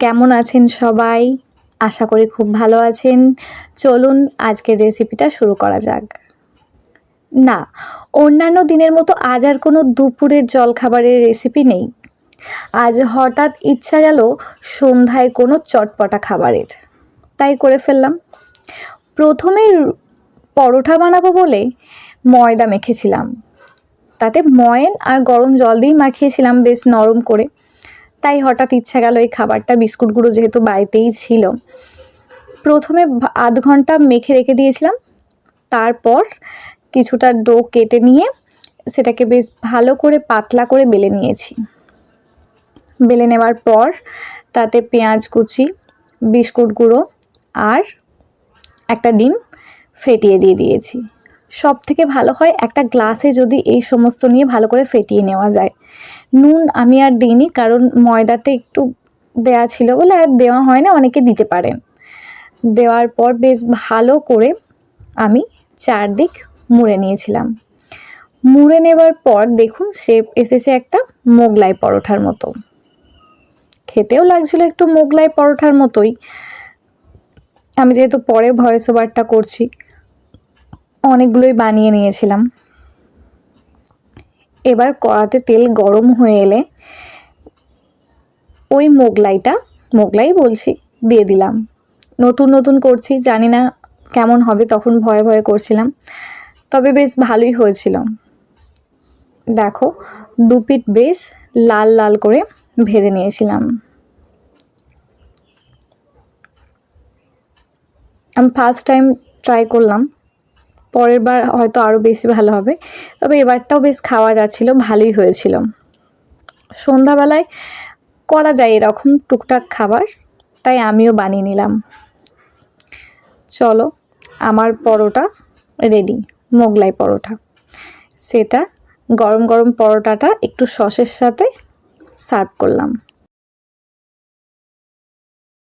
কেমন আছেন সবাই? আশা করি খুব ভালো আছেন। চলুন আজকের রেসিপিটা শুরু করা যাক। না, অন্যান্য দিনের মতো আজ আর কোনো দুপুরের জলখাবারের রেসিপি নেই। আজ হঠাৎ ইচ্ছা গেল সন্ধ্যায় কোনো চটপটা খাবারের, তাই করে ফেললাম। প্রথমে পরোটা বানাবো বলে ময়দা মেখেছিলাম, তাতে ময়ন আর গরম জল দিয়ে মাখিয়েছিলাম বেশ নরম করে। তাই হঠাৎ ইচ্ছা গেল এই খাবারটা, বিস্কুট গুঁড়ো যেহেতু বাড়িতেই ছিল। প্রথমে আধ ঘন্টা মেখে রেখে দিয়েছিলাম, তারপর কিছুটা ডো কেটে নিয়ে সেটাকে বেশ ভালো করে পাতলা করে বেলে নিয়েছি। বেলে নেওয়ার পর তাতে পেঁয়াজ কুচি, বিস্কুট গুঁড়ো আর একটা ডিম ফেটিয়ে দিয়ে দিয়েছি। সব থেকে ভালো হয় একটা গ্লাসে যদি এই সমস্ত নিয়ে ভালো করে ফেটিয়ে নেওয়া যায়। নুন আমি আর দিইনি, কারণ ময়দাতে একটু দেয়া ছিল বলে আর দেওয়া হয় না, অনেকে দিতে পারেন। দেওয়ার পর বেশ ভালো করে আমি চারদিক মুড়ে নিয়েছিলাম। মুড়ে নেবার পর দেখুন শেপ এসেছে একটা মোগলাই পরোটার মতো। খেতেও লাগছিল একটু মোগলাই পরোটার মতোই। আমি যেহেতু পরে ভয়েস ওভারটা করছি, অনেকগুলোই বানিয়ে নিয়েছিলাম। এবার কড়াতে তেল গরম হয়ে এলে ওই মোগলাই বলছি, দিয়ে দিলাম। নতুন নতুন করছি, জানি না কেমন হবে, তখন ভয়ে ভয়ে করছিলাম, তবে বেশ ভালোই হয়েছিল। দেখো, দু পিঠ বেশ লাল লাল করে ভেজে নিয়েছিলাম। আমি ফার্স্ট টাইম ট্রাই করলাম, পরের বার হয়তো আরও বেশি ভালো হবে, তবে এবারটাও বেশ খাওয়া যাচ্ছিল, ভালোই হয়েছিল। সন্ধ্যাবেলায় করা যায় এরকম টুকটাক খাবার, তাই আমিও বানিয়ে নিলাম। চলো, আমার পরোটা রেডি, মোগলাই পরোটা। সেটা গরম গরম পরোটাটা একটু সসের সাথে সার্ভ করলাম।